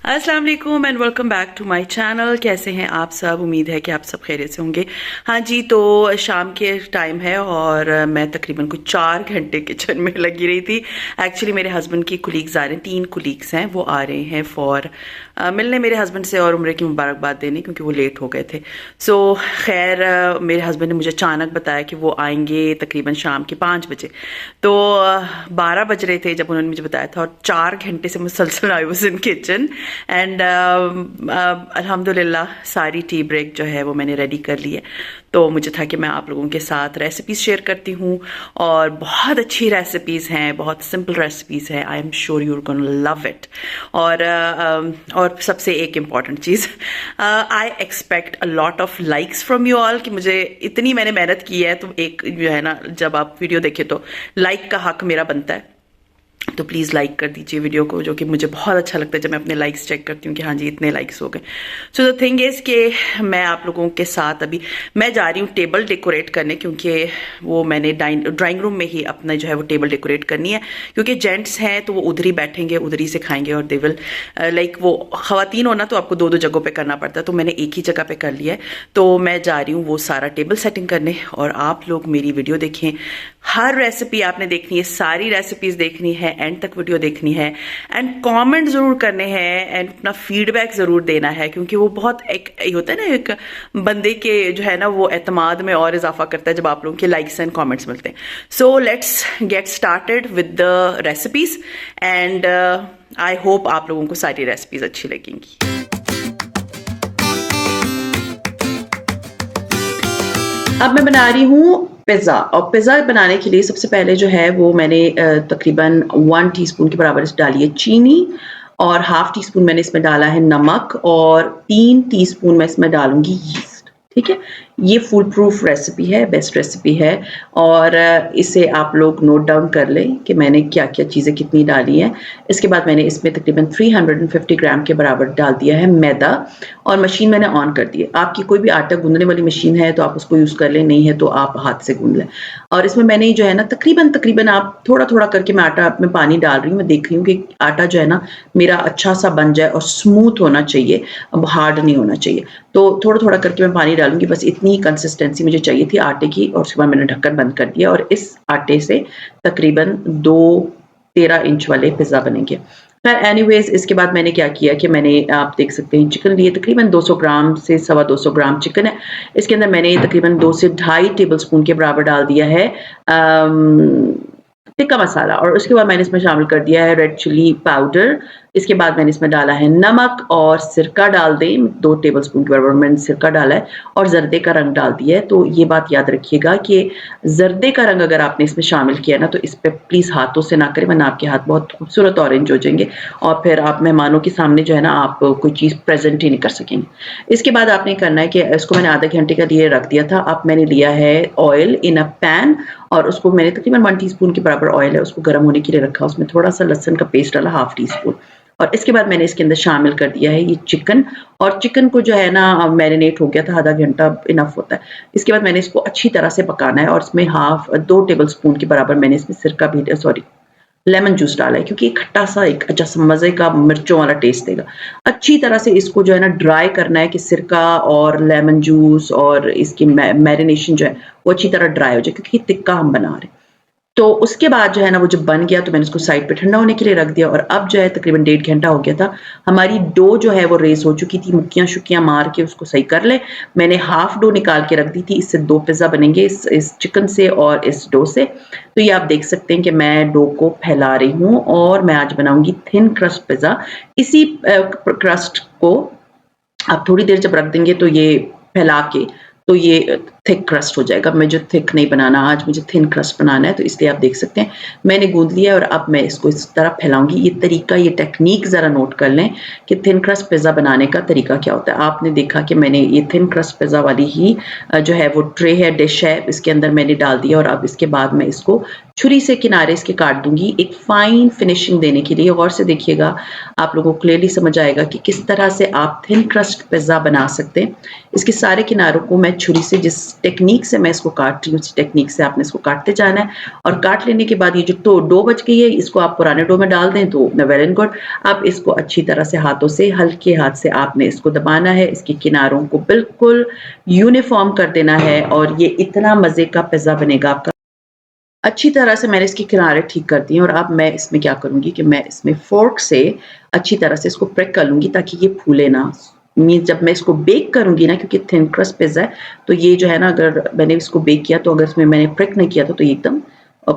अस्सलाम वालेकुम and welcome back to my channel. कैसे हैं आप सब? उम्मीद है कि आप सब खैरियत से होंगे। हाँ जी, तो शाम के टाइम है और मैं तकरीबन कुछ 4 घंटे किचन में लगी रही थी। एक्चुअली मेरे हस्बैंड की कुलीग्स आ रहे हैं, 3 कुलीग्स हैं, वो आ रहे हैं फॉर मिलने मेरे हस्बैंड से और उम्र की मुबारकबाद देने, क्योंकि वो लेट हो गए थे। सो खैर मेरे हस्बैंड ने मुझे अचानक बताया कि वो आएंगे तकरीबन शाम के 5 बजे। तो 12 बज रहे थे जब उन्होंने मुझे बताया था और 4 घंटे से मुसलसल I was in kitchen and अल्हम्दुलिल्लाह सारी टी ब्रेक जो है वो मैंने रेडी कर ली है। तो मुझे था कि मैं आप लोगों के साथ रेसिपीज़ शेयर करती हूँ और बहुत अच्छी रेसिपीज़ हैं, बहुत सिंपल रेसिपीज़ हैं। I am sure you are gonna love it. और सबसे एक इम्पॉर्टेंट चीज़, I expect a lot of likes from you all कि मुझे इतनी मैंने मेहनत की है, तो एक जो है ना, जब आप वीडियो देखें तो लाइक का हक मेरा बनता है। तो प्लीज़ लाइक कर दीजिए वीडियो को, जो कि मुझे बहुत अच्छा लगता है जब मैं अपने लाइक्स चेक करती हूँ कि हाँ जी इतने लाइक्स हो गए। सो द थिंग इज़ कि मैं आप लोगों के साथ अभी मैं जा रही हूँ टेबल डेकोरेट करने, क्योंकि वो मैंने ड्राइंग रूम में ही अपना जो है वो टेबल डेकोरेट करनी है, क्योंकि जेंट्स हैं तो वो उधर ही बैठेंगे, उधर ही से खाएंगे और दे विल लाइक वो ख़वातीन होना तो आपको 2-2 जगहों पर करना पड़ता है, तो मैंने एक ही जगह पर कर लिया है। तो मैं जा रही हूँ वो सारा टेबल सेटिंग करने और आप लोग मेरी वीडियो देखें। हर रेसिपी आपने देखनी है, सारी रेसिपीज देखनी है, एंड तक वीडियो देखनी है एंड कमेंट जरूर करने हैं एंड अपना फीडबैक जरूर देना है, क्योंकि वो बहुत एक होता है ना, एक बंदे के जो है ना वो एतमाद में और इजाफा करता है जब आप लोगों के लाइक्स एंड कमेंट्स मिलते हैं। So let's get started with the recipes and I hope आप लोगों को सारी रेसिपीज अच्छी लगेंगी। अब मैं बना रही हूँ पिज़्ज़ा, और पिज़्ज़ा बनाने के लिए सबसे पहले जो है वो मैंने तकरीबन 1 टीस्पून के बराबर इसमें डाली है चीनी और ½ टीस्पून मैंने इसमें डाला है नमक और 3 टीस्पून मैं इसमें डालूंगी यीस्ट। ठीक है, ये फुल प्रूफ रेसिपी है, बेस्ट रेसिपी है और इसे आप लोग नोट डाउन कर लें कि मैंने क्या क्या चीज़ें कितनी डाली हैं। इसके बाद मैंने इसमें तकरीबन 350 ग्राम के बराबर डाल दिया है मैदा और मशीन मैंने ऑन कर दी है। आपकी कोई भी आटा गूंदने वाली मशीन है तो आप उसको यूज़ कर लें, नहीं है तो आप हाथ से गूंद लें। और इसमें मैंने जो है ना तकरीबन आप थोड़ा थोड़ा करके मैं आटा में पानी डाल रही हूँ। मैं देख रही हूँ कि आटा जो है ना मेरा अच्छा सा बन जाए और स्मूथ होना चाहिए, अब हार्ड नहीं होना चाहिए। तो थोड़ा थोड़ा करके मैं पानी डालूंगी, बस इतनी कंसिस्टेंसी मुझे चाहिए थी आटे की। और उसके बाद मैंने ढक्कन बंद कर दिया और इस आटे से तकरीबन 2 13 इंच वाले पिज़्ज़ा बनेंगे। खैर एनीवेज, इसके बाद मैंने क्या किया कि मैंने, आप देख सकते हैं, चिकन लिए तकरीबन 200 ग्राम से 225 ग्राम चिकन है। इसके अंदर मैंने तकरीबन 2 से 2.5 टेबल स्पून के बराबर डाल दिया है टिक्का मसाला और उसके बाद मैंने इसमें शामिल कर दिया है रेड चिली पाउडर। इसके बाद मैंने इसमें डाला है नमक और सिरका डाल दें, 2 टेबल स्पून के बराबर मैंने सिरका डाला है और जर्दे का रंग डाल दिया है। तो ये बात याद रखिएगा कि जर्दे का रंग अगर आपने इसमें शामिल किया ना तो इस पर प्लीज़ हाथों से ना करें, वरना आपके हाथ बहुत खूबसूरत ऑरेंज हो जाएंगे और फिर आप मेहमानों के सामने जो है ना आप कोई चीज़ प्रेजेंट ही नहीं कर सकेंगे। इसके बाद आपने करना है कि इसको मैंने आधे घंटे का लिए रख दिया था। अब मैंने लिया है ऑयल इन अ पैन और उसको मैंने तकरीबन 1 टीस्पून के बराबर ऑयल है, उसको गर्म होने के लिए रखा। उसमें थोड़ा सा लहसुन का पेस्ट डाला, ½ टीस्पून। और इसके बाद मैंने इसके अंदर शामिल कर दिया है ये चिकन, और चिकन को जो है ना मैरिनेट हो गया था, आधा घंटा इनफ होता है। इसके बाद मैंने इसको अच्छी तरह से पकाना है और इसमें 2 टेबल स्पून के बराबर मैंने इसमें सिरका भी लेमन जूस डाला है, क्योंकि खट्टा सा एक अच्छा मज़े का मिर्चों वाला टेस्ट देगा। अच्छी तरह से इसको जो है ना ड्राई करना है कि सिरका और लेमन जूस और इसकी मैरिनेशन जो है वो अच्छी तरह ड्राई हो जाए, क्योंकि तिक्का हम बना रहे हैं। तो उसके बाद जो है ना वो जब बन गया तो मैंने उसको साइड पे ठंडा होने के लिए रख दिया और अब जो है तकरीबन 1.5 घंटा हो गया था। हमारी डो जो है वो रेस हो चुकी थी, मुक्कियां शुक्कियां मार के उसको सही कर ले। मैंने हाफ डो निकाल के रख दी थी, इससे 2 पिज़्ज़ा बनेंगे, इस चिकन से और इस डो से। तो ये आप देख सकते हैं कि मैं डो को फैला रही हूँ और मैं आज बनाऊंगी थिन क्रस्ट पिज़्ज़ा। इसी क्रस्ट को आप थोड़ी देर जब रख देंगे तो ये फैला के तो ये थिक क्रस्ट हो जाएगा। मुझे थिक नहीं बनाना, आज मुझे थिन क्रस्ट बनाना है, तो इसलिए आप देख सकते हैं मैंने गूंद लिया और अब मैं इसको इस तरह फैलाऊंगी। ये तरीका, ये टेक्निक ज़रा नोट कर लें कि थिन क्रस्ट पिज़्ज़ा बनाने का तरीका क्या होता है। आपने देखा कि मैंने ये थिन क्रस्ट पिज़्ज़ा वाली ही जो है वो ट्रे है, डिश है, इसके अंदर मैंने डाल दिया और अब इसके बाद मैं इसको छुरी से किनारे इसके काट दूंगी एक फाइन फिनिशिंग देने के लिए। गौर से देखिएगा, आप लोगों को क्लियरली समझ आएगा कि किस तरह से आप थिन क्रस्ट पिज़्ज़ा बना सकते हैं। इसके सारे किनारों को मैं छुरी से जिस टेक्नीक से मैं इसको काट रही हूँ, उसी टेक्नीक से आपने इसको काटते जाना है और काट लेने के बाद ये जो डो बच गई है इसको आप पुराने डो में डाल दें तो वेल एंड गुड। आप इसको अच्छी तरह से हाथों से, हल्के हाथ से आपने इसको दबाना है, इसके किनारों को बिल्कुल यूनिफ़ॉर्म कर देना है और ये इतना मज़े का पिज़्ज़ा बनेगा आपका। अच्छी तरह से मैंने इसके किनारे ठीक कर दिए और अब मैं इसमें क्या करूँगी कि मैं इसमें फ़ोर्क से अच्छी तरह से इसको प्रिक कर लूँगी ताकि ये फूले ना। मीन्स जब मैं इसको बेक करूँगी ना, क्योंकि थिन क्रस्ट पिज़्ज़ा है, तो ये जो है ना, अगर मैंने इसको बेक किया तो अगर इसमें मैंने प्रिक नहीं किया था तो ये एकदम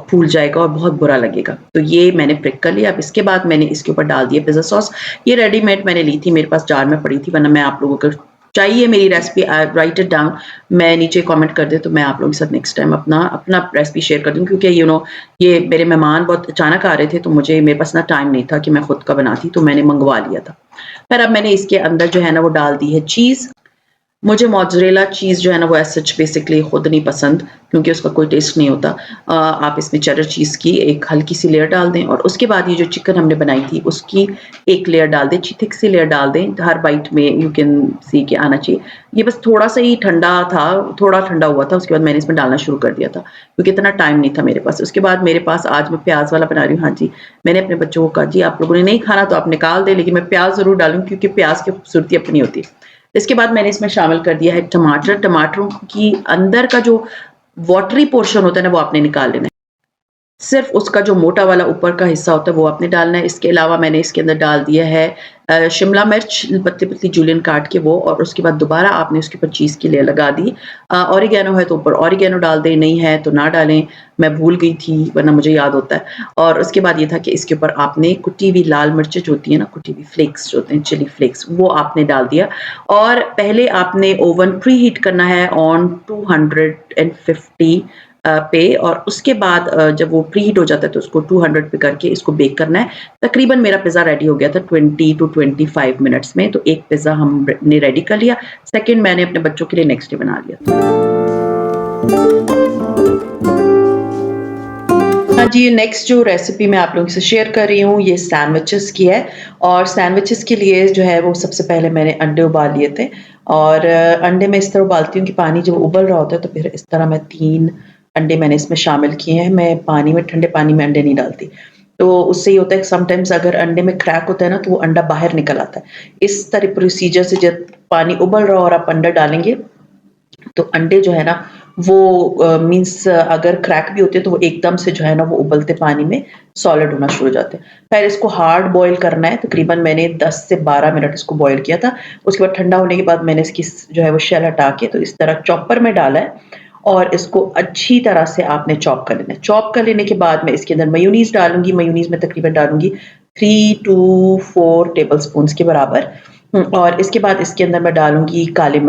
फूल जाएगा और बहुत बुरा लगेगा। तो ये मैंने प्रिक कर लिया। अब इसके बाद मैंने इसके ऊपर डाल दिया पिज़्ज़ा सॉस। ये रेडीमेड मैंने ली थी, मेरे पास जार में पड़ी थी, वरना मैं आप लोगों को चाहिए मेरी रेसिपी, राइट इट डाउन, मैं नीचे कमेंट कर दें तो मैं आप लोगों के साथ नेक्स्ट टाइम अपना रेसिपी शेयर कर दूँ, क्योंकि ये मेरे मेहमान बहुत अचानक आ रहे थे तो मेरे पास ना टाइम नहीं था कि मैं खुद का बनाती, तो मैंने मंगवा लिया था। फिर अब मैंने इसके अंदर जो है ना वो डाल दी है चीज़। मुझे मोज़रेला चीज़ जो है ना वो एज़ सच बेसिकली खुद नहीं पसंद, क्योंकि उसका कोई टेस्ट नहीं होता। आप इसमें चेडर चीज़ की एक हल्की-सी लेयर डाल दें और उसके बाद ये जो चिकन हमने बनाई थी उसकी एक लेयर डाल दें, थिक सी लेयर डाल दें। हर बाइट में यू कैन सी कि आना चाहिए। ये बस थोड़ा-सा ही ठंडा था, थोड़ा ठंडा हुआ था, उसके बाद मैंने इसमें डालना शुरू कर दिया था, क्योंकि इतना टाइम नहीं था मेरे पास। उसके बाद मेरे पास आज मैं प्याज़ वाला बना रही हूँ। हाँ जी, मैंने अपने बच्चों को कहा, जी आप लोगों ने नहीं खाना तो आप निकाल दें, लेकिन मैं प्याज़ ज़रूर डालूँगी क्योंकि प्याज़ की खूबसूरती अपनी होती है। इसके बाद मैंने इसमें शामिल कर दिया है टमाटर। टमाटरों की अंदर का जो वाटरी पोर्शन होता है ना वो आपने निकाल लेना है। सिर्फ़ उसका जो मोटा वाला ऊपर का हिस्सा होता है वो आपने डालना है। इसके अलावा मैंने इसके अंदर डाल दिया है शिमला मिर्च पतली-पतली जूलियन काट के वो, और उसके बाद दोबारा आपने उसके ऊपर चीज़ की लेयर लगा दी। ऑरिगैनो है तो ऊपर ऑरिगैनो डाल दें, नहीं है तो ना डालें। मैं भूल गई थी वरना मुझे याद होता है। और उसके बाद ये था कि इसके ऊपर आपने कुटी हुई लाल मिर्चें जो होती हैं ना, कुटी हुई फ्लेक्स जो होते हैं, चिली फ्लेक्स, वो आपने डाल दिया। और पहले आपने ओवन प्री हीट करना है ऑन 250 पे, और उसके बाद जब वो प्री हीट हो जाता है तो उसको 200 पे करके इसको बेक करना है। तकरीबन मेरा पिज़्ज़ा रेडी हो गया था 20 टू 25 मिनट्स में। तो एक पिज़्ज़ा हमने रेडी कर लिया, सेकंड मैंने अपने बच्चों के लिए नेक्स्ट डे बना लिया। हाँ जी, नेक्स्ट जो रेसिपी मैं आप लोगों से शेयर कर रही हूँ ये सैंडविचेस की है। और सैंडविचेस के लिए जो है वो सबसे पहले मैंने अंडे उबाल लिए थे, और अंडे मैं इस तरह उबालती हूँ कि पानी जब उबल रहा होता है तो फिर इस तरह मैं 3 अंडे मैंने इसमें शामिल किए हैं। मैं पानी में, ठंडे पानी में अंडे नहीं डालती। तो उससे ये होता है कि समटाइम्स अगर अंडे में क्रैक होता है ना तो वो अंडा बाहर निकल आता है। इस तरह प्रोसीजर से जब पानी उबल रहा हो और आप अंडा डालेंगे तो अंडे जो है ना वो मीन्स अगर क्रैक भी होते हैं तो वो एकदम से जो है ना वो उबलते पानी में सॉलिड होना शुरू हो जाते हैं। फिर इसको हार्ड बॉयल करना है, तकरीबन मैंने 10 से 12 मिनट इसको बॉयल किया था। उसके बाद ठंडा होने के बाद मैंने इसकी जो है वो शेल हटा के तो इस तरह चॉपर में डाला है और इसको अच्छी तरह से आपने चॉप कर लेना है। चॉप कर लेने के बाद मैं इसके अंदर मेयोनीज़ डालूँगी। मेयोनीज़ में तकरीबन डालूँगी 3 टू 4 टेबल स्पून्स के बराबर। और इसके बाद इसके अंदर मैं डालूँगी काली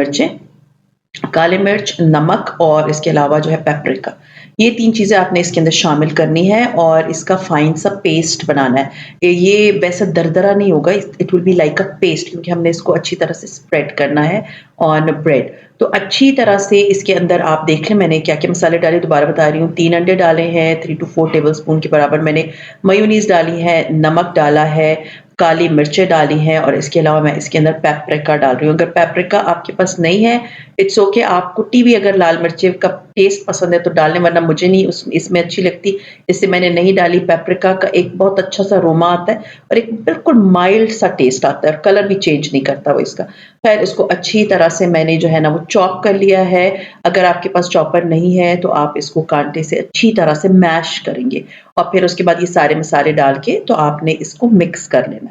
मिर्च, नमक और इसके अलावा जो है पेपरिका। ये 3 चीज़ें आपने इसके अंदर शामिल करनी है और इसका फाइन सा पेस्ट बनाना है। ये वैसा दरदरा नहीं होगा, it will be like a paste, क्योंकि हमने इसको अच्छी तरह से स्प्रेड करना है ऑन ब्रेड। तो अच्छी तरह से इसके अंदर आप देख लें मैंने क्या-क्या मसाले डाले, दोबारा बता रही हूँ। 3 अंडे डाले हैं, 3 टू 4 टेबलस्पून के बराबर मैंने मेयोनीज़ डाली है, नमक डाला है, काली मिर्चें डाली हैं और इसके अलावा मैं इसके अंदर पेपरिका डाल रही हूँ। अगर पेपरिका आपके पास नहीं है, इट्स ओके, आप कुटी हुई अगर लाल मिर्चें का टेस्ट पसंद है तो डाल लें, वरना मुझे नहीं इसमें अच्छी लगती, इसलिए मैंने नहीं डाली। पेपरिका का एक बहुत अच्छा सा अरोमा आता है और एक बिल्कुल माइल्ड सा टेस्ट आता है और कलर भी चेंज नहीं करता वो इसका। ख़ैर इसको अच्छी तरह से मैंने जो है ना वो चॉप कर लिया है। अगर आपके पास चॉपर नहीं है तो आप इसको कांटे से अच्छी तरह से मैश करेंगे और फिर उसके बाद ये सारे मसाले डाल के तो आपने इसको मिक्स कर लेना है।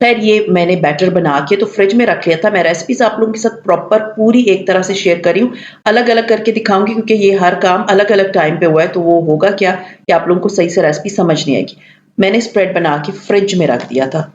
ख़ैर ये मैंने बैटर बना के तो फ्रिज में रख लिया था। मैं रेसिपीज़ आप लोगों के साथ प्रॉपर पूरी एक तरह से शेयर कर रही हूँ। अलग-अलग करके दिखाऊँगी क्योंकि ये हर काम अलग-अलग टाइम पे हुआ है, तो वो होगा क्या कि आप लोगों को सही से रेसिपी समझ नहीं आएगी। मैंने स्प्रेड बना के फ्रिज में रख दिया था।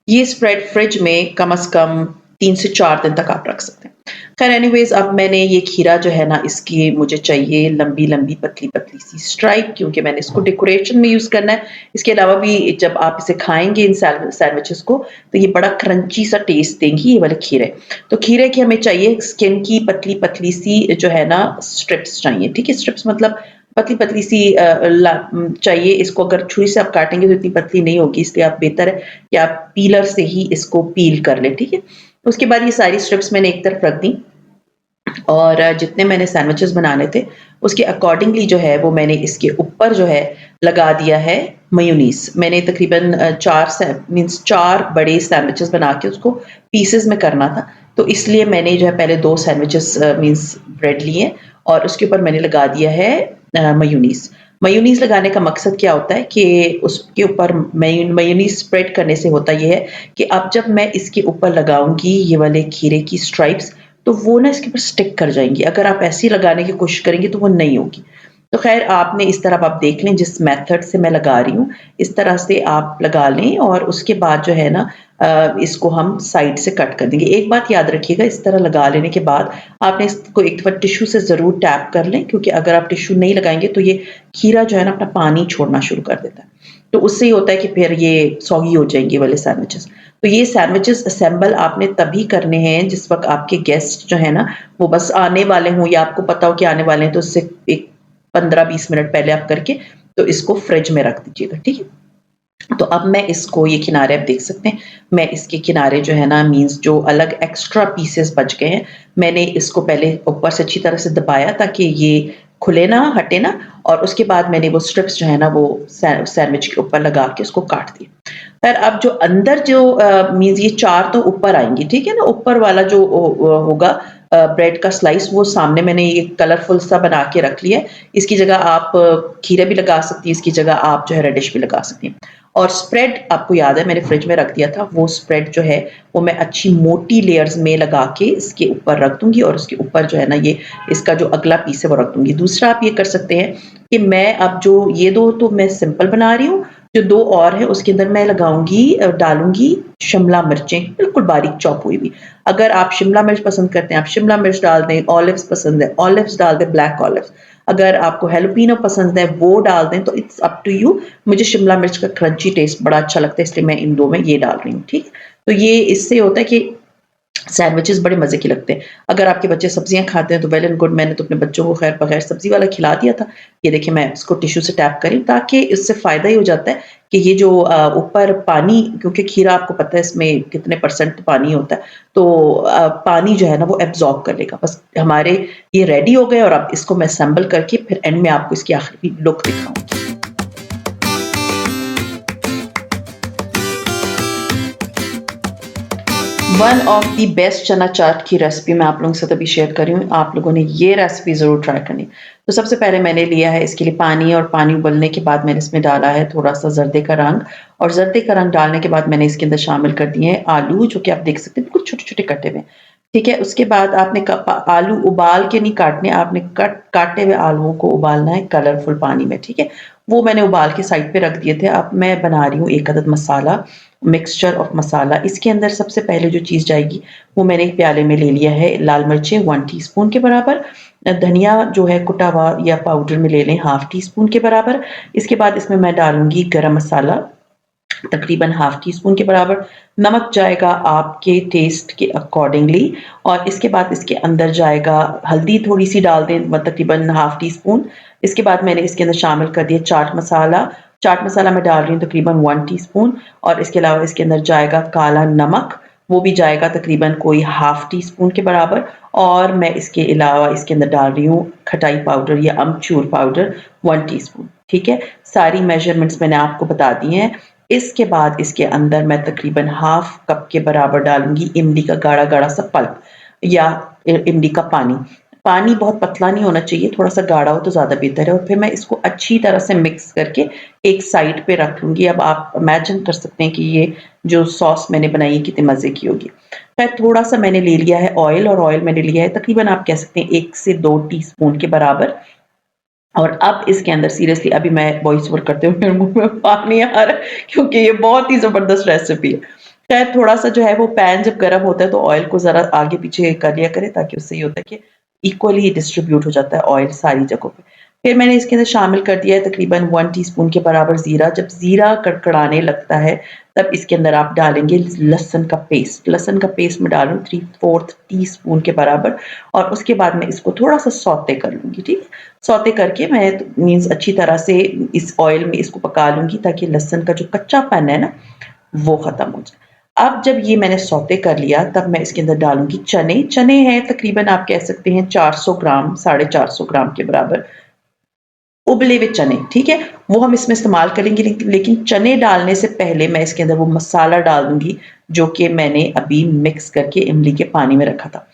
ये स्प्रेड फ्रिज में कम से कम 3 से 4 दिन तक आप रख सकते हैं। ख़ैर एनीवेज़ अब मैंने ये खीरा जो है ना इसकी मुझे चाहिए लंबी-लंबी, पतली-पतली सी स्ट्राइप, क्योंकि मैंने इसको डेकोरेशन में यूज़ करना है। इसके अलावा भी जब आप इसे खाएँगे इन सैंडविचेज़ को तो ये बड़ा क्रंची सा टेस्ट देंगी ये वाले खीरे। तो खीरे की हमें चाहिए स्किन की पतली-पतली सी जो है ना स्ट्रिप्स चाहिए, ठीक है? स्ट्रिप्स मतलब पतली-पतली सी चाहिए। इसको अगर छुरी से आप काटेंगे तो इतनी पतली नहीं होगी, इसलिए आप बेहतर है कि आप पीलर से ही इसको पील कर लें, ठीक है? उसके बाद ये सारी स्ट्रिप्स मैंने एक तरफ रख दी। और जितने मैंने सैंडविचेस बनाने थे, उसके अकॉर्डिंगली जो है वो मैंने इसके ऊपर जो है लगा दिया है मेयोनीज़। मैंने तकरीबन 4 बड़े सैंडविचेस बना के उसको पीसेज़ में करना था, तो इसलिए मैंने जो है पहले 2 सैंडविचेस मीन्स ब्रेड लिए और उसके ऊपर मैंने लगा दिया है मेयोनीज़। मेयोनीज़ लगाने का मकसद क्या होता है कि उसके ऊपर मेयोनीज़ स्प्रेड करने से होता ये है कि अब जब मैं इसके ऊपर लगाऊँगी ये वाले खीरे की स्ट्राइप्स, तो वो ना इसके ऊपर स्टिक कर जाएँगी। अगर आप ऐसे ही लगाने की कोशिश करेंगे तो वो नहीं होगी। तो ख़ैर आपने इस तरह आप देख लें जिस मेथड से मैं लगा रही हूँ, इस तरह से आप लगा लें और उसके बाद जो है ना इसको हम साइड से कट कर देंगे। एक बात याद रखिएगा इस तरह लगा लेने के बाद आपने इसको एक दफ़ा टिश्यू से ज़रूर टैप कर लें क्योंकि अगर आप टिश्यू नहीं लगाएँगे तो ये खीरा जो है ना अपना पानी छोड़ना शुरू कर देता है। तो उससे ये होता है कि फिर ये सॉगी हो जाएँगे ये वाले सैंडविचेज़। तो ये सैंडविचेज़ असेंबल आपने तभी करने हैं जिस वक़्त आपके गेस्ट जो है ना वो बस आने वाले हों या आपको पता हो कि आने वाले हैं तो उससे एक 15-20 मिनट पहले आप करके तो इसको फ्रिज में रख दीजिएगा, ठीक है? तो अब मैं इसको ये किनारे आप देख सकते हैं, मैं इसके किनारे जो है ना मीन्स जो अलग एक्स्ट्रा पीसेस बच गए हैं, मैंने इसको पहले ऊपर से अच्छी तरह से दबाया ताकि ये खुले ना, हटे ना और उसके बाद मैंने वो स्ट्रिप्स जो है ना वो सैंडविच के ऊपर लगा के उसको काट दिया। फिर अब जो अंदर जो मीन्स ये 4 तो ऊपर आएँगी, ठीक है ना? ऊपर वाला जो होगा ब्रेड का स्लाइस वो सामने मैंने ये कलरफुल सा बना के रख लिया है। इसकी जगह आप खीरे भी लगा सकती हैं, इसकी जगह आप जो है रेडिश भी लगा सकती हैं। और स्प्रेड आपको याद है मैंने फ्रिज में रख दिया था, वो स्प्रेड जो है वो मैं अच्छी मोटी लेयर्स में लगा के इसके ऊपर रख दूँगी और उसके ऊपर जो है ना ये इसका जो अगला पीस है वो रख दूँगी। दूसरा आप ये कर सकते हैं कि मैं अब जो ये 2 तो मैं सिंपल बना रही हूँ, जो 2 और है उसके अंदर मैं लगाऊँगी डालूँगी शिमला मिर्चें बिल्कुल बारीक चॉप हुई हुई। अगर आप शिमला मिर्च पसंद करते हैं, आप शिमला मिर्च डाल दें, ऑलिव्स पसंद है, ऑलिव्स डाल दें, ब्लैक ऑलिव्स। अगर आपको हैलोपिनो पसंद है, वो डाल दें, तो इट्स अप टू यू। मुझे शिमला मिर्च का क्रंची टेस्ट बड़ा अच्छा लगता है, इसलिए मैं इन 2 में ये डाल रही हूँ, ठीक है? तो ये इससे होता है कि सैंडविचेज़ बड़े मज़े के लगते हैं। अगर आपके बच्चे सब्जियाँ खाते हैं तो वेल एंड गुड मैंने तो अपने बच्चों को ख़ैर बगैर सब्ज़ी वाला खिला दिया था। ये देखिए मैं इसको टिश्यू से टैप कर रही हूँ ताकि इससे फ़ायदा ये हो जाता है कि ये जो ऊपर पानी क्योंकि खीरा आपको पता है इसमें कितने परसेंट पानी होता है, तो पानी जो है ना वो एब्ज़ॉर्ब कर लेगा। बस हमारे ये रेडी हो गए और अब इसको मैं असेंबल करके फिर एंड में आपको इसकी आखिरी लुक दिखाऊँगी। वन ऑफ द बेस्ट चना चाट की रेसिपी मैं आप लोगों के साथ अभी शेयर कर रही हूँ। आप लोगों ने ये रेसिपी ज़रूर ट्राई करनी। तो सबसे पहले मैंने लिया है इसके लिए पानी और पानी उबलने के बाद मैंने इसमें डाला है थोड़ा-सा ज़र्दे का रंग और ज़र्दे का रंग डालने के बाद मैंने इसके अंदर शामिल कर दिए हैं आलू जो कि आप देख सकते हैं बिल्कुल छोटे-छोटे कटे हुए हैं। ठीक है? उसके बाद आपने आलू उबाल के नहीं काटने, आपने काटे हुए आलूओं को उबालना है कलरफुल पानी में, ठीक है? वो मैंने उबाल के साइड पे रख दिए थे। अब मैं बना रही हूँ 1 अदद मसाला, मिक्सचर ऑफ मसाला। इसके अंदर सबसे पहले जो चीज़ जाएगी, वो मैंने एक प्याले में ले लिया है लाल मिर्चें 1 टीस्पून के बराबर, धनिया जो है कुटा हुआ या पाउडर में ले लें हाफ टी स्पून के बराबर। इसके बाद इसमें मैं डालूँगी गरम मसाला तकरीबन हाफ टी स्पून के बराबर, नमक जाएगा आपके टेस्ट के अकॉर्डिंगली और इसके बाद इसके अंदर जाएगा हल्दी थोड़ी-सी डाल दें तकरीबन हाफ टी स्पून। इसके बाद मैंने इसके अंदर शामिल कर दिया चाट मसाला मैं डाल रही हूँ तकरीबन 1 टीस्पून और इसके अलावा इसके अंदर जाएगा काला नमक, वो भी जाएगा तकरीबन कोई हाफ टी स्पून के बराबर और मैं इसके अलावा इसके अंदर डाल रही हूँ खटाई पाउडर या अमचूर पाउडर 1 टीस्पून, ठीक है? सारी मेजरमेंट्स मैंने आपको बता दी हैं। इसके बाद इसके अंदर मैं तकरीबन हाफ कप के बराबर डालूँगी इमली का गाढ़ा-गाढ़ा सा पल्प या इमली का पानी। पानी बहुत पतला नहीं होना चाहिए, थोड़ा-सा गाढ़ा हो तो ज़्यादा बेहतर है और फिर मैं इसको अच्छी तरह से मिक्स करके एक साइड पे रख लूँगी। अब आप इमेजिन कर सकते हैं कि ये जो सॉस मैंने बनाई है कितने मज़े की होगी। फिर थोड़ा-सा मैंने ले लिया है ऑयल और ऑयल मैंने लिया है तकरीबन आप कह सकते हैं 1 से 2 टीस्पून के बराबर और अब इसके अंदर सीरियसली अभी मैं वॉइस ओवर करते हुए मेरे मुँह में पानी आ रहा है क्योंकि ये बहुत ही ज़बरदस्त रेसिपी है। खैर थोड़ा-सा जो है वो पैन जब गरम होता है तो ऑयल को ज़रा आगे-पीछे कर लिया करें ताकि उससे ये होता है कि इक्वली डिस्ट्रीब्यूट हो जाता है ऑयल सारी जगहों पे। फिर मैंने इसके अंदर शामिल कर दिया है तकरीबन 1 टीस्पून के बराबर ज़ीरा। जब ज़ीरा कड़कड़ाने लगता है तब इसके अंदर आप डालेंगे लहसुन का पेस्ट। लहसुन का पेस्ट मैं डालूँ 3/4 टीस्पून के बराबर और उसके बाद मैं इसको थोड़ा-सा सौते कर लूँगी, ठीक है? सौते करके मैं मीन्स अच्छी तरह से इस ऑयल में इसको पका लूँगी ताकि लहसुन का जो कच्चापन है ना, वो ख़त्म हो जाए। अब जब ये मैंने सौते कर लिया तब मैं इसके अंदर डालूँगी चने। चने हैं तकरीबन आप कह सकते हैं 400 ग्राम, 450 ग्राम के बराबर उबले हुए चने, ठीक है? वो हम इसमें इस्तेमाल करेंगे लेकिन चने डालने से पहले मैं इसके अंदर वो मसाला डाल दूँगी जो कि मैंने अभी मिक्स करके इमली के पानी में रखा था।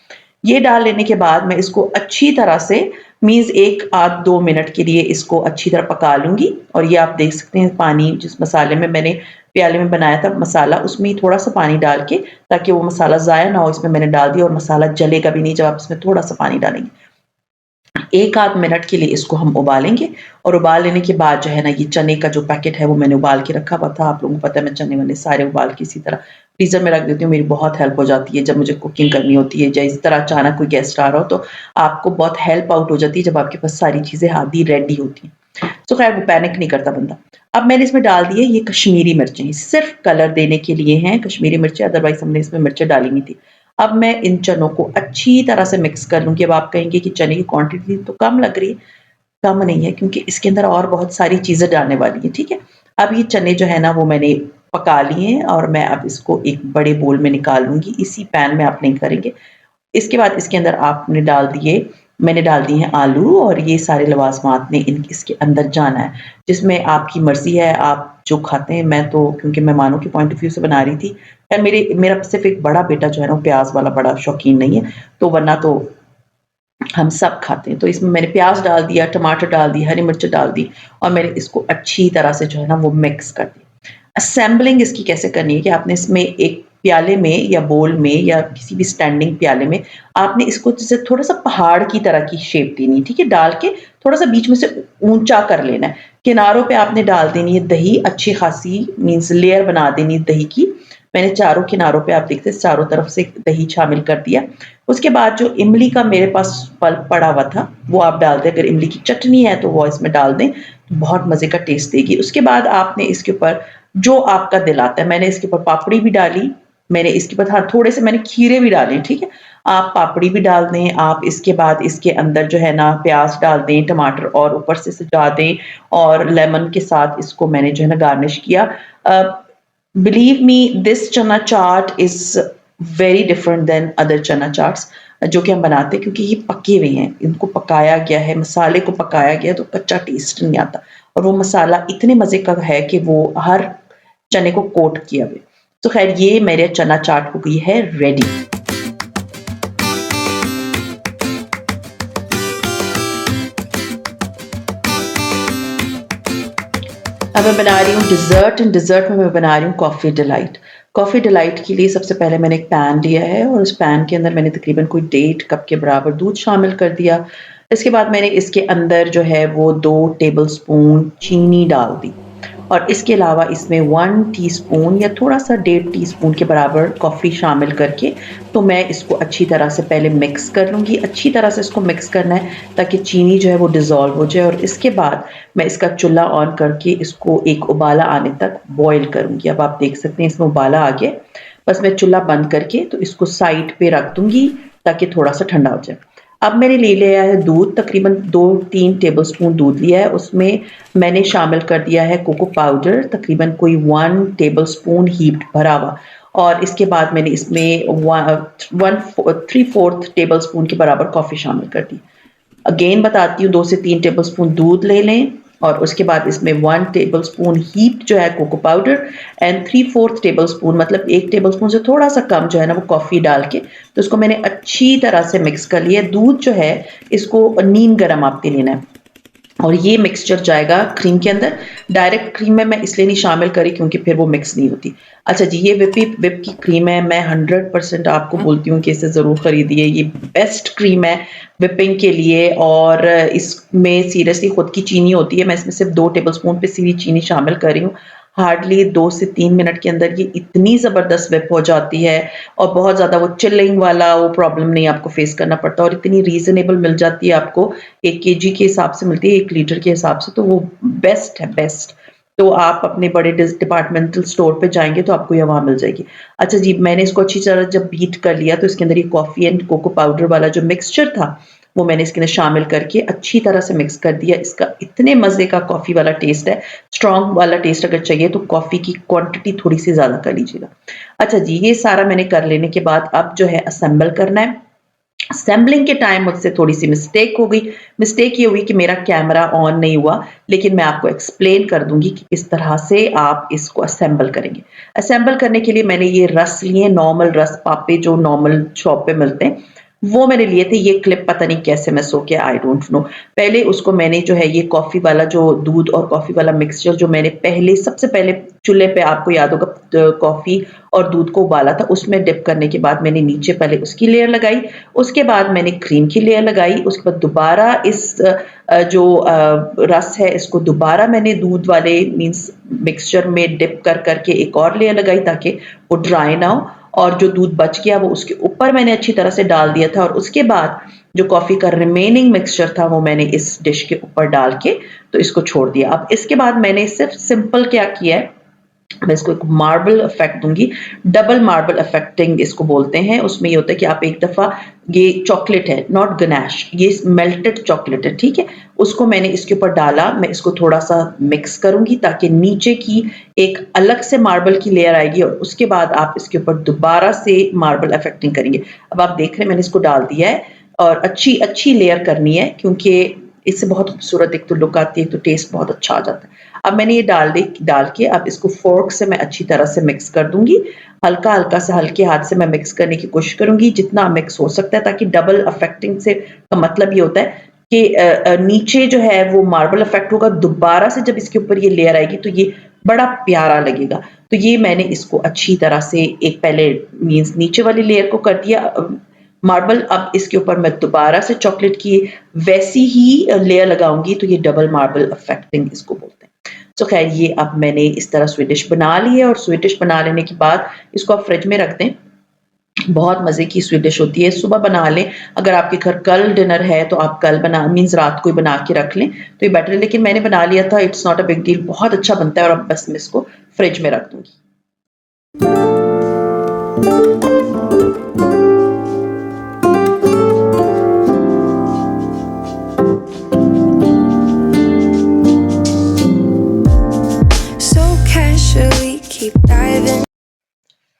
ये डाल लेने के बाद मैं इसको अच्छी तरह से मीन्स 1 आध 2 मिनट के लिए इसको अच्छी तरह पका लूँगी और ये आप देख सकते हैं पानी जिस मसाले में मैंने प्याले में बनाया था मसाला उसमें ही थोड़ा-सा पानी डाल के ताकि वो मसाला ज़ाया ना हो इसमें मैंने डाल दिया और मसाला जलेगा भी नहीं जब आप इसमें थोड़ा-सा पानी डालेंगे। 1 आध मिनट के लिए इसको हम उबालेंगे और उबाल लेने के बाद जो है ना ये चने का जो पैकेट है वो मैंने उबाल के रखा हुआ था। आप लोगों को पता है मैं चने-वने सारे उबाल के इसी तरह फ्रीज़र में रख देती हूँ। मेरी बहुत हेल्प हो जाती है जब मुझे कुकिंग करनी होती है या इस तरह अचानक कोई गेस्ट आ रहा हो तो आपको बहुत हेल्प आउट हो जाती है जब आपके पास सारी चीज़ें आधी रेडी होती हैं। तो ख़ैर वो पैनिक नहीं करता बंदा। अब मैंने इसमें डाल दिए ये कश्मीरी मिर्चें, सिर्फ़ कलर देने के लिए हैं कश्मीरी मिर्चें अदरवाइज़ हमने इसमें मिर्चें डाली नहीं थी। अब मैं इन चनों को अच्छी तरह से मिक्स कर लूँगी। अब आप कहेंगे कि चने की क्वांटिटी तो कम लग रही है, कम नहीं है क्योंकि इसके अंदर और बहुत सारी चीज़ें डालने वाली हैं, ठीक है? अब ये चने जो है ना वो मैंने पका लिए हैं और मैं अब इसको एक बड़े बोल में निकाल लूँगी, इसी पैन में आप नहीं करेंगे। इसके बाद इसके अंदर आपने डाल दिए मैंने डाल दिए हैं आलू और ये सारे लवाज़मात ने इसके अंदर जाना है, जिसमें आपकी मर्ज़ी है आप जो खाते हैं मैं तो क्योंकि मेहमानों के पॉइंट ऑफ व्यू से बना रही थी। मेरा सिर्फ़ एक बड़ा बेटा जो है ना वो प्याज़ वाला बड़ा शौकीन नहीं है, तो वरना तो हम सब खाते हैं। तो इसमें मैंने प्याज़ डाल दिया, टमाटर डाल दिए, हरी मिर्च डाल दी और मैंने इसको अच्छी तरह से जो है ना वो मिक्स कर दिया। असेंबलिंग इसकी कैसे करनी है कि आपने इसमें एक प्याले में या बोल में या किसी भी स्टैंडिंग प्याले में आपने इसको जैसे थोड़ा-सा पहाड़ की तरह की शेप देनी है, ठीक है? डाल के थोड़ा-सा बीच में से ऊँचा कर लेना है। किनारों पे आपने डाल देनी है दही अच्छी खासी मीन्स लेयर बना देनी है दही की। मैंने चारों किनारों पे आप देखते हैं चारों तरफ से दही शामिल कर दिया। उसके बाद जो इमली का मेरे पास पल्प पड़ा हुआ था, वो आप डाल दें। अगर इमली की चटनी है तो वो इसमें डाल दें, तो बहुत मज़े का टेस्ट देगी। उसके बाद आपने इसके ऊपर जो आपका दिल आता है, मैंने इसके ऊपर पापड़ी भी डाली, मैंने इसके ऊपर हाँ, थोड़े से मैंने खीरे भी डाले, ठीक है? आप पापड़ी भी डाल दें, आप इसके बाद इसके अंदर जो है ना प्याज़ डाल दें, टमाटर और ऊपर से सजा दें और लेमन के साथ इसको मैंने जो है ना गार्निश किया। अ, believe me this chana chaat is very different than other chana chaats जो कि हम बनाते हैं क्योंकि ये पके हुए हैं, इनको पकाया गया है, मसाले को पकाया गया है तो कच्चा टेस्ट नहीं आता और वो मसाला इतने मज़े का है कि वो हर चने को कोट किया हुआ है। तो ख़ैर ये मेरे चना चाट हो गई है रेडी। अब मैं बना रही हूँ डिज़र्ट एंड डिज़र्ट में मैं बना रही हूँ कॉफ़ी डिलाइट। कॉफ़ी डिलाइट के लिए सबसे पहले मैंने एक पैन लिया है और उस पैन के अंदर मैंने तकरीबन कोई 1.5 कप के बराबर दूध शामिल कर दिया। इसके बाद मैंने इसके अंदर जो है वो 2 टेबलस्पून चीनी डाल दी और इसके अलावा इसमें 1 टीस्पून या थोड़ा-सा 1.5 टीस्पून के बराबर कॉफ़ी शामिल करके तो मैं इसको अच्छी तरह से पहले मिक्स कर लूँगी। अच्छी तरह से इसको मिक्स करना है ताकि चीनी जो है वो डिज़ॉल्व हो जाए और इसके बाद मैं इसका चूल्हा ऑन करके इसको एक उबाला आने तक बॉयल करूँगी। अब आप देख सकते हैं इसमें उबाला आ गया। बस मैं चूल्हा बंद करके तो इसको साइड पे रख दूँगी ताकि थोड़ा-सा ठंडा हो जाए। अब मैंने ले लिया है दूध तकरीबन 2-3 टेबलस्पून दूध लिया है, उसमें मैंने शामिल कर दिया है कोको पाउडर तकरीबन कोई 1 टेबलस्पून हीप्ड भरा हुआ और इसके बाद मैंने इसमें 3/4 टेबलस्पून के बराबर कॉफ़ी शामिल कर दी। अगेन बताती हूँ 2 से 3 टेबलस्पून दूध ले लें और उसके बाद इसमें 1 टेबलस्पून हीप्ड जो है कोको पाउडर एंड 3/4 टेबलस्पून मतलब 1 टेबलस्पून से थोड़ा-सा कम जो है ना वो कॉफ़ी डाल के तो इसको मैंने अच्छी तरह से मिक्स कर लिया है। दूध जो है इसको नीम गरम आपने लेना है। और ये मिक्सचर जाएगा क्रीम के अंदर। डायरेक्ट क्रीम में मैं इसलिए नहीं शामिल करी क्योंकि फिर वो मिक्स नहीं होती। अच्छा जी, ये विप की क्रीम है, मैं 100% आपको बोलती हूँ कि इसे ज़रूर खरीदिए, ये बेस्ट क्रीम है विपिंग के लिए और इसमें सीरियसली खुद की चीनी होती है, मैं इसमें सिर्फ 2 टेबलस्पून पिसी हुई चीनी शामिल कर रही हूँ। हार्डली 2 से 3 मिनट के अंदर ये इतनी ज़बरदस्त विप हो जाती है और बहुत ज़्यादा वो चिलिंग वाला वो प्रॉब्लम नहीं आपको फेस करना पड़ता और इतनी रीज़नेबल मिल जाती है आपको 1 केजी के हिसाब से मिलती है, 1 लीटर के हिसाब से, तो वो बेस्ट है, बेस्ट। तो आप अपने बड़े डिपार्टमेंटल स्टोर पे जाएँगे तो आपको ये वहाँ मिल जाएगी। अच्छा जी, मैंने इसको अच्छी तरह जब बीट कर लिया तो इसके अंदर ये कॉफ़ी एंड कोको पाउडर वाला जो मिक्सचर था, वो मैंने इसके अंदर शामिल करके अच्छी तरह से मिक्स कर दिया। इसका इतने मज़े का कॉफ़ी वाला टेस्ट है, स्ट्रॉन्ग वाला टेस्ट अगर चाहिए तो कॉफ़ी की क्वांटिटी थोड़ी-सी ज़्यादा कर लीजिएगा। अच्छा जी, ये सारा मैंने कर लेने के बाद अब जो है असेंबल करना है। असेंबलिंग के टाइम मुझसे थोड़ी-सी मिस्टेक हो गई। मिस्टेक ये हुई कि मेरा कैमरा ऑन नहीं हुआ, लेकिन मैं आपको एक्सप्लेन कर दूँगी कि किस तरह से आप इसको असेंबल करेंगे। असेंबल करने के लिए मैंने ये रस लिए, नॉर्मल रस पापे जो नॉर्मल शॉप पे मिलते हैं, वो मैंने लिए थे। ये क्लिप पता नहीं कैसे मिस हो गया, आई डोंट नो। पहले उसको मैंने जो है ये कॉफ़ी वाला जो दूध और कॉफ़ी वाला मिक्सचर जो मैंने पहले सबसे पहले चूल्हे पे आपको याद होगा कॉफ़ी और दूध को उबाला था, उसमें डिप करने के बाद मैंने नीचे पहले उसकी लेयर लगाई, उसके बाद मैंने क्रीम की लेयर लगाई, उसके बाद दोबारा इस रस है इसको दोबारा मैंने दूध वाले मीन्स मिक्सचर में डिप कर के एक और लेयर लगाई ताकि वो ड्राई ना हो, और जो दूध बच गया वो उसके ऊपर मैंने अच्छी तरह से डाल दिया था, और उसके बाद जो कॉफ़ी का रिमेनिंग मिक्सचर था वो मैंने इस डिश के ऊपर डाल के तो इसको छोड़ दिया। अब इसके बाद मैंने सिर्फ सिंपल क्या किया है, मैं इसको एक मार्बल इफेक्ट दूंगी। डबल मार्बल इफेक्टिंग इसको बोलते हैं। उसमें ये होता है कि आप एक दफ़ा, ये चॉकलेट है नॉट गनाश, ये मेल्टेड चॉकलेट है, ठीक है, उसको मैंने इसके ऊपर डाला। मैं इसको थोड़ा सा मिक्स करूंगी ताकि नीचे की एक अलग से मार्बल की लेयर आएगी, और उसके बाद आप इसके ऊपर दोबारा से मार्बल इफेक्टिंग करेंगे। अब आप देख रहे हैं मैंने इसको डाल दिया है, और अच्छी अच्छी लेयर करनी है क्योंकि इससे बहुत खूबसूरत एक तो लुक आती है, तो टेस्ट बहुत अच्छा आ जाता है। अब मैंने ये डाल के अब इसको फोर्क से मैं अच्छी तरह से मिक्स कर दूंगी। हल्का-हल्का से हल्के हाथ से मैं मिक्स करने की कोशिश करूंगी जितना मिक्स हो सकता है, ताकि डबल अफेक्टिंग से का मतलब ये होता है कि नीचे जो है वो मार्बल इफेक्ट होगा, दोबारा से जब इसके ऊपर ये लेयर आएगी तो ये बड़ा प्यारा लगेगा। तो ये मैंने इसको अच्छी तरह से एक पहले मीन्स नीचे वाली लेयर को कर दिया मार्बल। अब इसके ऊपर मैं दोबारा से चॉकलेट की वैसी ही लेयर लगाऊंगी, तो ये डबल मार्बल इफेक्टिंग इसको बोलते हैं। तो खैर ये अब मैंने इस तरह स्वीट डिश बना ली है, और स्वीट डिश बना लेने के बाद इसको आप फ्रिज में रख दें। बहुत मज़े की स्वीट डिश होती है, सुबह बना लें। अगर आपके घर कल डिनर है तो आप कल बना मीन्स रात को ही बना के रख लें तो ये बेटर है, लेकिन मैंने बना लिया था, it's not a big deal, बहुत अच्छा बनता है, और अब बस मैं इसको फ्रिज में रख दूँगी।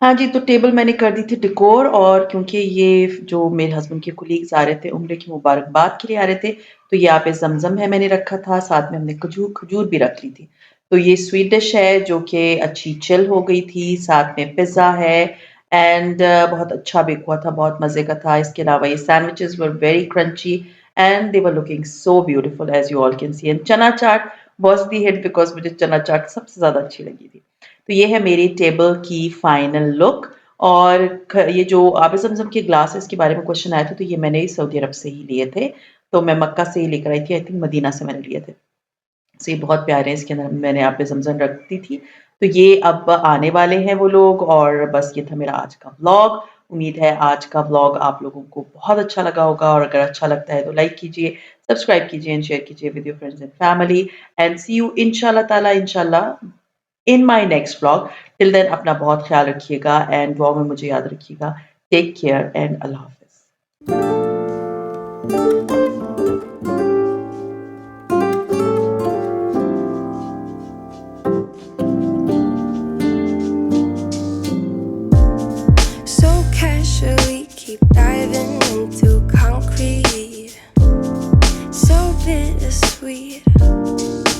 हाँ जी, तो टेबल मैंने कर दी थी डेकोर, और क्योंकि ये जो मेरे हस्बैंड के कोलीग्स आ रहे थे, उम्रे की मुबारकबाद के लिए आ रहे थे, तो ये आप ज़मज़म है मैंने रखा था, साथ में हमने खजूर भी रख ली थी। तो ये स्वीट डिश है जो कि अच्छी चिल हो गई थी, साथ में पिज़्ज़ा है, एंड बहुत अच्छा बेक हुआ था, बहुत मज़े का था। इसके अलावा ये sandwiches were very crunchy and they were looking so beautiful as you all can see, and चना चाट वाज़ द हिट बिकॉज़ मुझे चना चाट सबसे ज़्यादा अच्छी लगी थी। तो ये है मेरी टेबल की फाइनल लुक। और ये जो आब ज़मज़म के ग्लासेस के बारे में क्वेश्चन आया था, तो ये मैंने सऊदी अरब से ही लिए थे। तो मैं मक्का से ही लेकर आई थी, आई थिंक मदीना से मैंने लिए थे। सो ये बहुत प्यारे हैं, इसके अंदर मैंने आब ज़मज़म रख दी थी। तो ये अब आने वाले हैं वो लोग, और बस ये था मेरा आज का व्लॉग। उम्मीद है आज का व्लॉग आप लोगों को बहुत अच्छा लगा होगा, और अगर अच्छा लगता है तो लाइक कीजिए, सब्सक्राइब कीजिए एंड शेयर कीजिए with your friends and family, and see you इंशाल्लाह ताला इंशाल्लाह in my next vlog. Till then अपना बहुत ख्याल रखिएगा एंड दुआ में मुझे याद रखिएगा। टेक केयर एंड अल्लाह हाफ़िज़। So casually keep diving into concrete, so bittersweet.